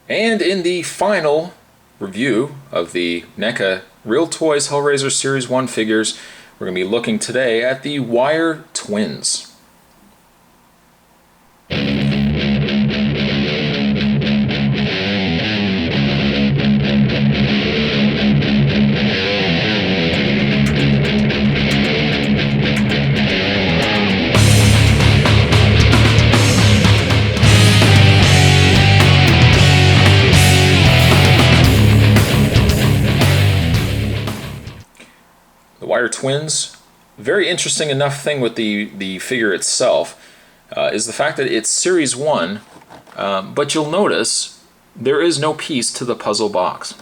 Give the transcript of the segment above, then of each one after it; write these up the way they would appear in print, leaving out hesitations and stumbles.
And in the final review of the NECA Real Toys Hellraiser Series 1 figures, we're going to be looking today at the Wire Twins. The Wire Twins, very interesting enough thing with the figure itself is the fact that it's Series 1, but you'll notice there is no piece to the puzzle box.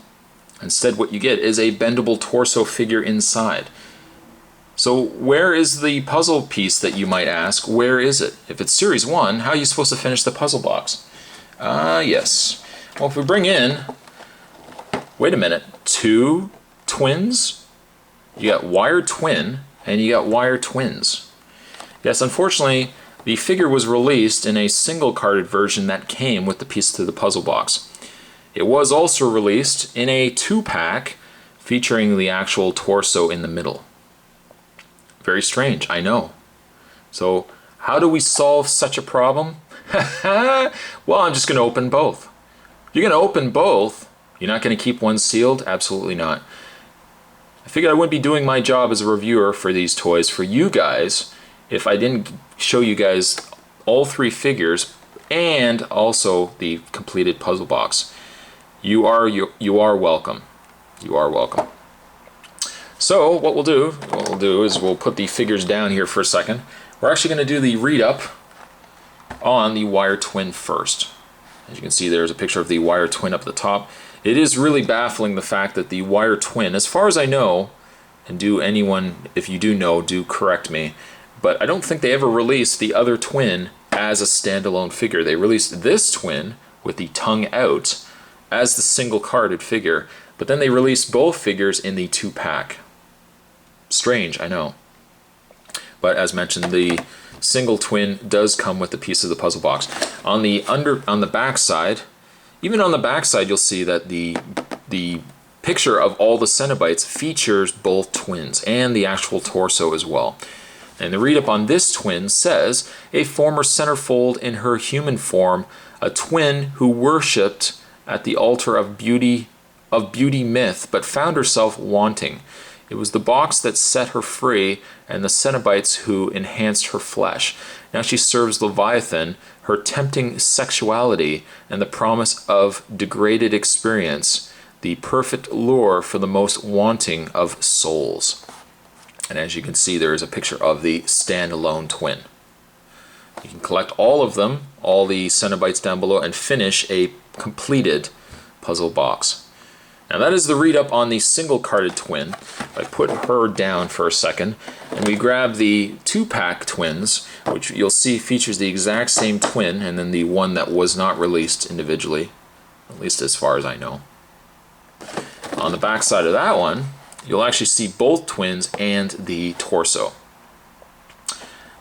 Instead, what you get is a bendable torso figure inside. So where is the puzzle piece, that you might ask? Where is it? If it's Series 1, how are you supposed to finish the puzzle box? Yes. Well, if we bring in, wait a minute, two twins? You got Wire Twin, and you got Wire Twins. Yes, unfortunately, the figure was released in a single-carded version that came with the piece to the puzzle box. It was also released in a 2-pack featuring the actual torso in the middle. Very strange, I know. So, how do we solve such a problem? Well, I'm just going to open both. You're going to open both. You're not going to keep one sealed? Absolutely not. I figured I wouldn't be doing my job as a reviewer for these toys for you guys if I didn't show you guys all three figures and also the completed puzzle box. You are welcome. You are welcome. So what we'll do is we'll put the figures down here for a second. We're actually going to do the read-up on the Wire Twin first. As you can see, there's a picture of the Wire Twin up at the top. It is really baffling, the fact that the Wire Twin, as far as I know, and do anyone, if you do know, do correct me, but I don't think they ever released the other twin as a standalone figure. They released this twin with the tongue out as the single-carded figure, but then they released both figures in the 2-pack. Strange, I know. But as mentioned, the single twin does come with the piece of the puzzle box. On the back side, even on the back side, you'll see that the picture of all the Cenobites features both twins and the actual torso as well. And the read-up on this twin says, a former centerfold in her human form, a twin who worshipped at the altar of beauty myth, but found herself wanting. It was the box that set her free, and the Cenobites who enhanced her flesh. Now she serves Leviathan, her tempting sexuality, and the promise of degraded experience, the perfect lure for the most wanting of souls. And as you can see, there is a picture of the standalone twin. You can collect all of them, all the Cenobites down below, and finish a completed puzzle box. Now that is the read-up on the single-carded twin. I put her down for a second, and we grab the 2-pack twins, which you'll see features the exact same twin, and then the one that was not released individually, at least as far as I know. On the back side of that one, you'll actually see both twins and the torso.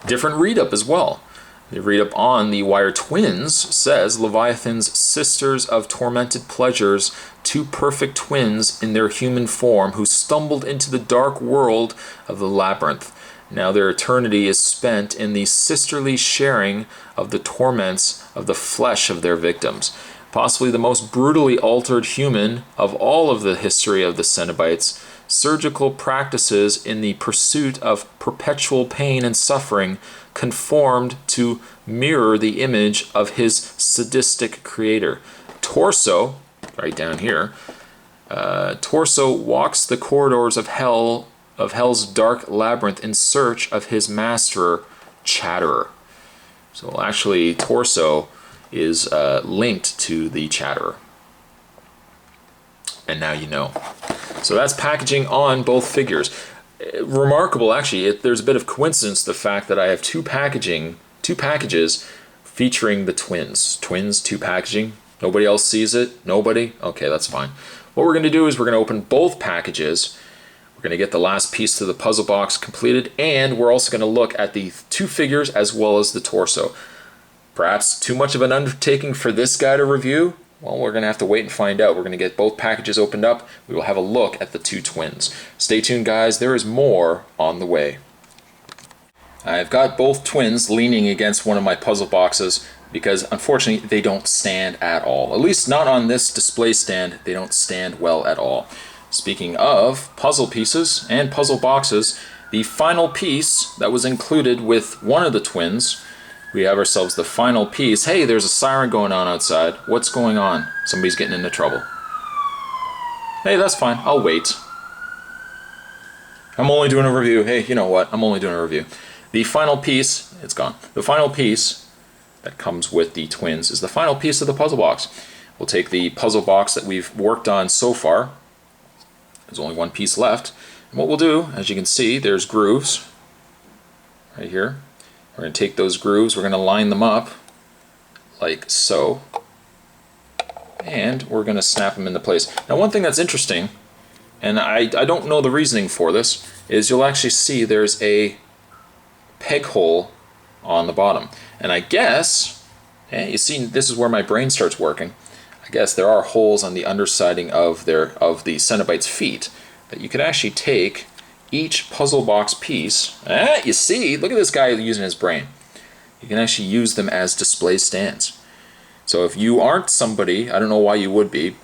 Different read-up as well. The read-up on the Wire Twins says, Leviathan's sisters of tormented pleasures, two perfect twins in their human form who stumbled into the dark world of the labyrinth. Now their eternity is spent in the sisterly sharing of the torments of the flesh of their victims. Possibly the most brutally altered human of all of the history of the Cenobites, surgical practices in the pursuit of perpetual pain and suffering conformed to mirror the image of his sadistic creator. Torso, right down here, Torso walks the corridors of hell's dark labyrinth in search of his master, Chatterer. So actually, Torso is linked to the Chatterer. And now you know. So that's packaging on both figures. Remarkable, actually. There's a bit of coincidence, the fact that I have two packages featuring the twins. Twins, 2 packaging. Nobody else sees it? Nobody? Okay, that's fine. What we're going to do is we're going to open both packages. We're going to get the last piece to the puzzle box completed, and we're also going to look at the 2 figures as well as the torso. Perhaps too much of an undertaking for this guy to review? Well, we're going to have to wait and find out. We're going to get both packages opened up. We will have a look at the two twins. Stay tuned, guys. There is more on the way. I've got both twins leaning against one of my puzzle boxes because unfortunately they don't stand at all. At least not on this display stand. They don't stand well at all. Speaking of puzzle pieces and puzzle boxes, the final piece that was included with one of the twins, we have ourselves the final piece. Hey, there's a siren going on outside. What's going on? Somebody's getting into trouble. Hey, that's fine. I'll wait. I'm only doing a review. Hey, you know what? I'm only doing a review. The final piece, it's gone. The final piece that comes with the twins is the final piece of the puzzle box. We'll take the puzzle box that we've worked on so far. There's only one piece left. And what we'll do, as you can see, there's grooves right here. We're going to take those grooves, we're going to line them up like so, and we're going to snap them into place. Now, one thing that's interesting, and I don't know the reasoning for this, is you'll actually see there's a peg hole on the bottom. And I guess, you see, this is where my brain starts working. I guess there are holes on the undersiding of the Cenobite's feet that you could actually take each puzzle box piece. You see, look at this guy using his brain. You can actually use them as display stands. So if you aren't somebody, I don't know why you would be,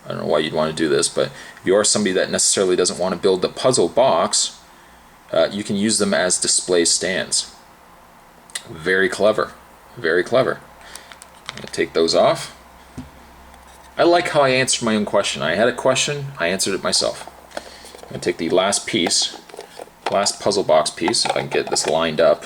I don't know why you'd want to do this, but if you are somebody that necessarily doesn't want to build the puzzle box, you can use them as display stands. Very clever. Very clever. I'm going to take those off. I like how I answered my own question. I had a question, I answered it myself. I'm going to take the last piece, last puzzle box piece, if I can get this lined up.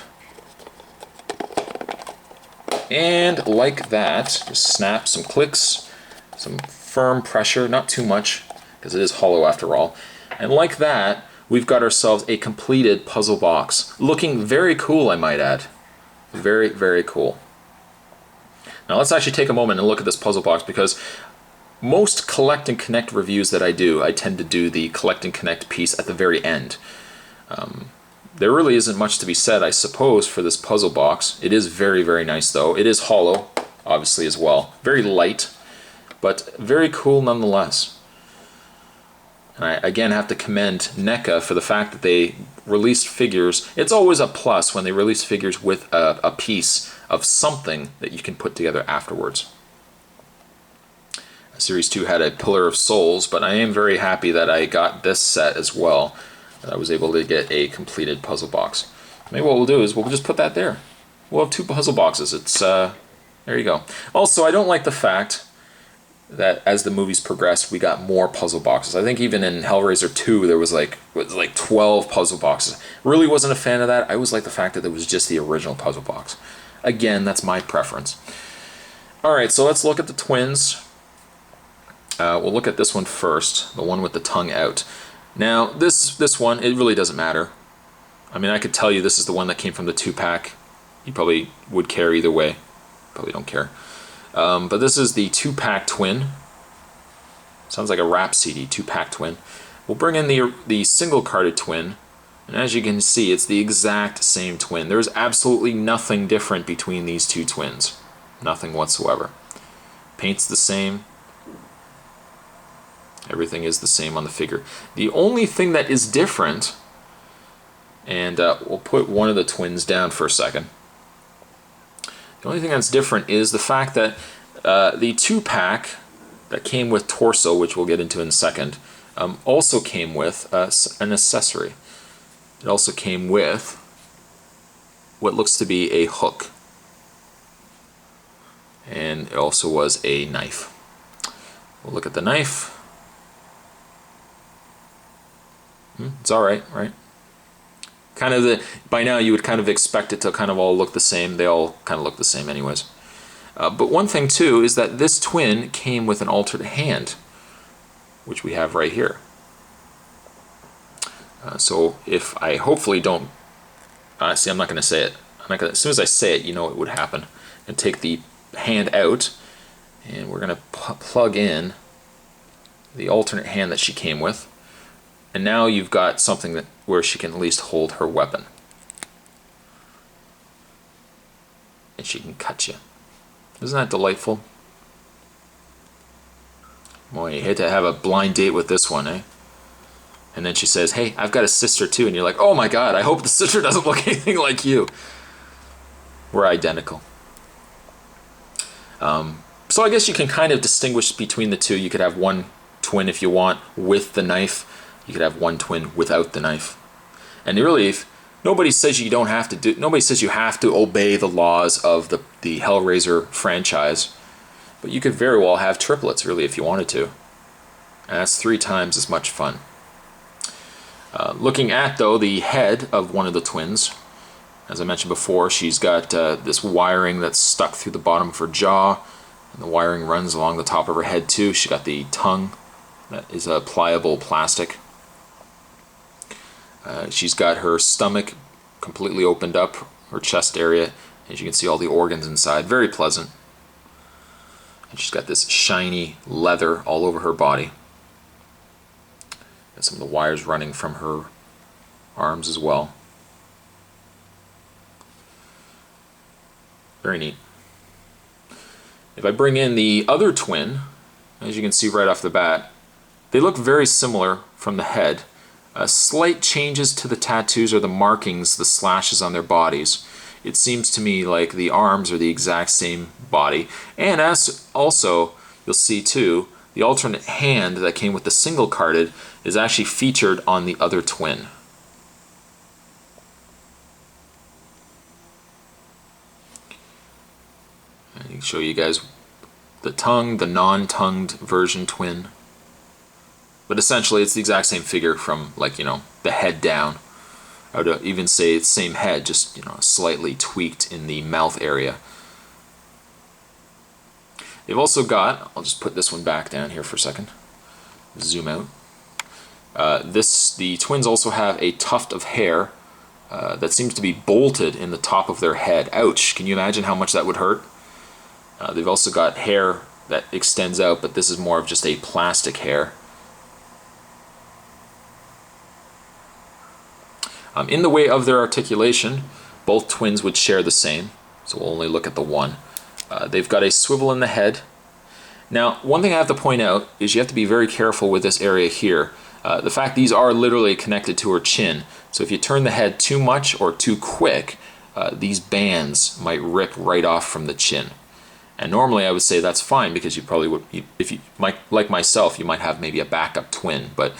And like that, just snap some clicks, some firm pressure, not too much, because it is hollow after all. And like that, we've got ourselves a completed puzzle box. Looking very cool, I might add. Very, very cool. Now let's actually take a moment and look at this puzzle box, because most collect and connect reviews that I do, I tend to do the collect and connect piece at the very end. There really isn't much to be said, I suppose, for this puzzle box. It is very, very nice though. It is hollow, obviously, as well. Very light, but very cool nonetheless. And I again have to commend NECA for the fact that they released figures. It's always a plus when they release figures with a piece of something that you can put together afterwards. Series 2 had a Pillar of Souls, but I am very happy that I got this set as well. That I was able to get a completed puzzle box. Maybe what we'll do is we'll just put that there. We'll have two puzzle boxes. It's there you go. Also, I don't like the fact that as the movies progressed, we got more puzzle boxes. I think even in Hellraiser 2, there was like 12 puzzle boxes. Really wasn't a fan of that. I always liked the fact that there was just the original puzzle box. Again, that's my preference. Alright, so let's look at the twins. We'll look at this one first, the one with the tongue out. Now, this one, it really doesn't matter. I mean, I could tell you this is the one that came from the 2-pack. You probably would care either way. Probably don't care. But this is the 2-pack twin. Sounds like a rap CD, 2-pack twin. We'll bring in the single-carded twin, and as you can see, it's the exact same twin. There's absolutely nothing different between these two twins. Nothing whatsoever. Paint's the same. Everything is the same on the figure. The only thing that is different, and we'll put one of the twins down for a second. The only thing that's different is the fact that the 2-pack that came with torso, which we'll get into in a second, also came with an accessory. It also came with what looks to be a hook. And it also was a knife. We'll look at the knife. It's alright, right? Kind of by now you would kind of expect it to kind of all look the same. They all kind of look the same anyways. But one thing too is that this twin came with an alternate hand, which we have right here. So if I hopefully don't, see, I'm not going to say it. As soon as I say it, you know it would happen. And take the hand out, and we're going to plug in the alternate hand that she came with. And now you've got something where she can at least hold her weapon. And she can cut you. Isn't that delightful? Boy, you hate to have a blind date with this one, eh? And then she says, hey, I've got a sister too. And you're like, oh my god, I hope the sister doesn't look anything like you. We're identical. So I guess you can kind of distinguish between the two. You could have one twin if you want with the knife. You could have one twin without the knife. And really, if nobody says you don't have to do, nobody says you have to obey the laws of the Hellraiser franchise. But you could very well have triplets, really, if you wanted to. And that's 3 times as much fun. Looking at, though, the head of one of the twins, as I mentioned before, she's got this wiring that's stuck through the bottom of her jaw, and the wiring runs along the top of her head, too. She's got the tongue that is a pliable plastic. She's got her stomach completely opened up, her chest area, as you can see all the organs inside. Very pleasant. And she's got this shiny leather all over her body. Got some of the wires running from her arms as well. Very neat. If I bring in the other twin, as you can see right off the bat, they look very similar from the head. Slight changes to the tattoos or the markings, the slashes on their bodies. It seems to me like the arms are the exact same body. And as also, you'll see too, the alternate hand that came with the single carded is actually featured on the other twin. I can show you guys the tongue, the non-tongued version twin. But essentially it's the exact same figure from, like, you know, the head down. I would even say it's same head, just, you know, slightly tweaked in the mouth area. They've also got, I'll just put this one back down here for a second, zoom out. The twins also have a tuft of hair that seems to be bolted in the top of their head. Ouch, can you imagine how much that would hurt? They've also got hair that extends out, but this is more of just a plastic hair. In the way of their articulation, both twins would share the same, so we'll only look at the one. They've got a swivel in the head. Now, one thing I have to point out is you have to be very careful with this area here. The fact these are literally connected to her chin, so if you turn the head too much or too quick, these bands might rip right off from the chin. And normally I would say that's fine because you probably would, if you might, like myself, you might have maybe a backup twin, but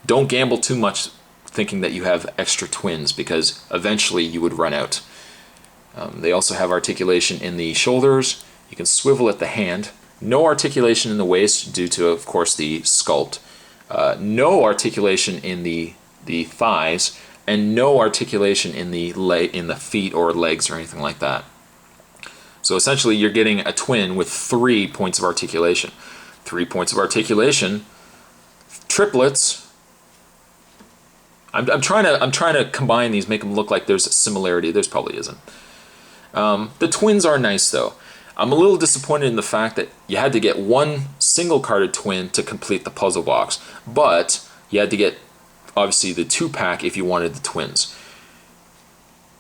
don't gamble too much thinking that you have extra twins because eventually you would run out. They also have articulation in the shoulders. You can swivel at the hand. No articulation in the waist due to, of course, the sculpt. No articulation in the thighs, and no articulation in the feet or legs or anything like that. So essentially you're getting a twin with 3 points of articulation. 3 points of articulation, triplets. I'm trying to combine these, make them look like there's a similarity. There's probably isn't. The twins are nice though. I'm a little disappointed in the fact that you had to get one single carded twin to complete the puzzle box, but you had to get obviously the 2-pack if you wanted the twins.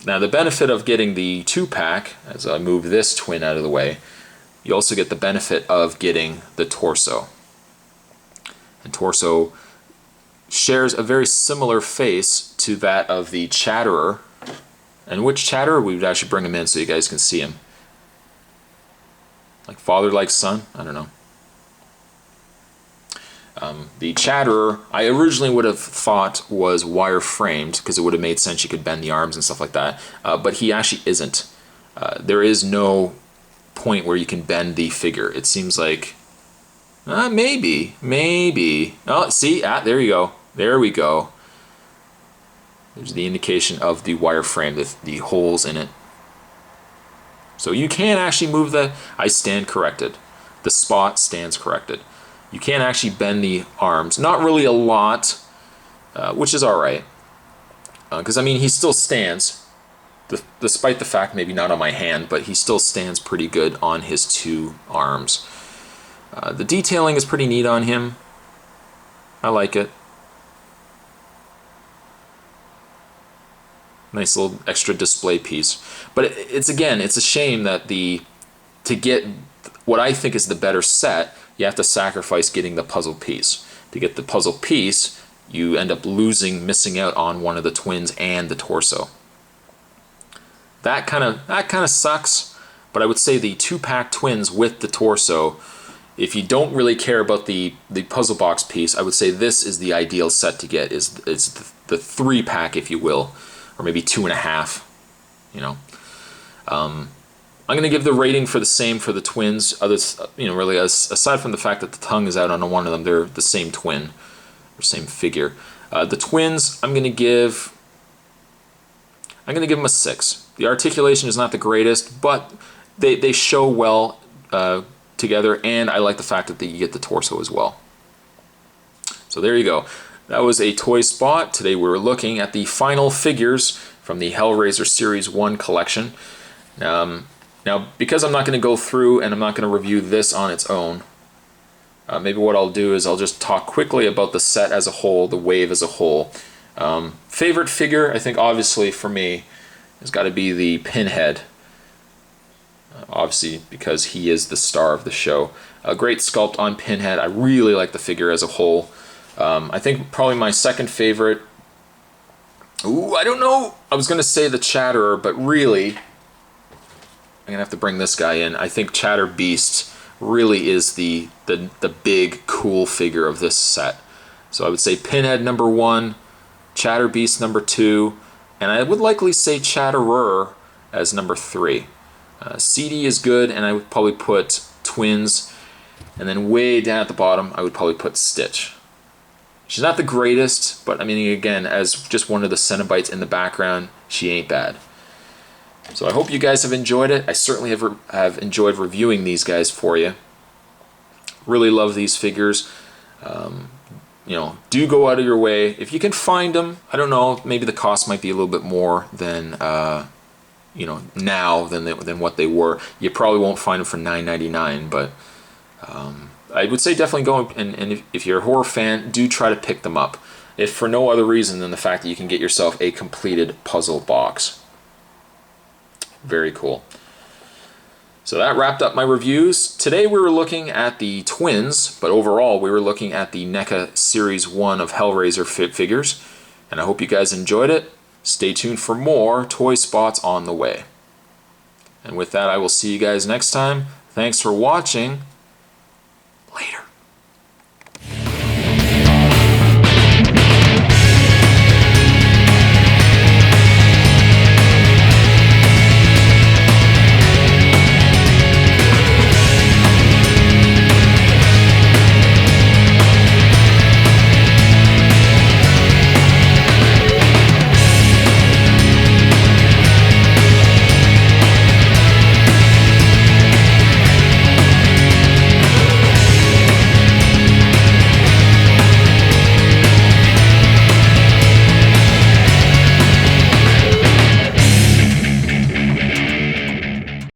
Now the benefit of getting the 2-pack, as I move this twin out of the way, you also get the benefit of getting the torso. And torso shares a very similar face to that of the Chatterer. And which Chatterer? We would actually bring him in so you guys can see him. Like father, like son? I don't know. The Chatterer, I originally would have thought was wire-framed because it would have made sense you could bend the arms and stuff like that. But he actually isn't. There is no point where you can bend the figure. It seems like maybe. Oh, see, there you go. There we go. There's the indication of the wireframe, the holes in it. So you can actually move I stand corrected. The spot stands corrected. You can actually bend the arms. Not really a lot, which is alright. Because, I mean, he still stands, despite the fact maybe not on my hand, but he still stands pretty good on his 2 arms. The detailing is pretty neat on him. I like it. Nice little extra display piece. But it's again, it's a shame that to get what I think is the better set, you have to sacrifice getting the puzzle piece. To get the puzzle piece, you end up missing out on one of the twins and the torso. That kind of sucks, but I would say the 2-pack twins with the torso, if you don't really care about the puzzle box piece, I would say this is the ideal set to get, is the 3-pack, if you will, or maybe 2.5, you know. I'm going to give the rating for the same for the twins. Others, really, aside from the fact that the tongue is out on one of them, they're the same twin, or same figure. The twins, I'm going to give them a 6. The articulation is not the greatest, but they show well together, and I like the fact that you get the torso as well. So there you go. That was a Toy Spot. Today we were looking at the final figures from the Hellraiser Series 1 collection. Now, because I'm not going to go through and I'm not going to review this on its own, maybe what I'll do is I'll just talk quickly about the set as a whole, the wave as a whole. Favorite figure, I think obviously for me, has got to be the Pinhead. Obviously because he is the star of the show. A great sculpt on Pinhead. I really like the figure as a whole. I think probably my second favorite, I don't know, I was going to say the Chatterer, but really, I'm going to have to bring this guy in. I think Chatter Beast really is the big, cool figure of this set. So I would say Pinhead number 1, Chatter Beast number 2, and I would likely say Chatterer as number 3. CD is good, and I would probably put Twins, and then way down at the bottom, I would probably put Stitch. She's not the greatest, but I mean, again, as just one of the Cenobites in the background, she ain't bad. So I hope you guys have enjoyed it. I certainly have enjoyed reviewing these guys for you. Really love these figures. Do go out of your way. If you can find them, I don't know, maybe the cost might be a little bit more than, now than what they were. You probably won't find them for $9.99, but I would say definitely go, and if you're a horror fan, do try to pick them up. If for no other reason than the fact that you can get yourself a completed puzzle box. Very cool. So that wrapped up my reviews. Today we were looking at the twins, but overall we were looking at the NECA Series 1 of Hellraiser figures. And I hope you guys enjoyed it. Stay tuned for more Toy Spots on the way. And with that, I will see you guys next time. Thanks for watching.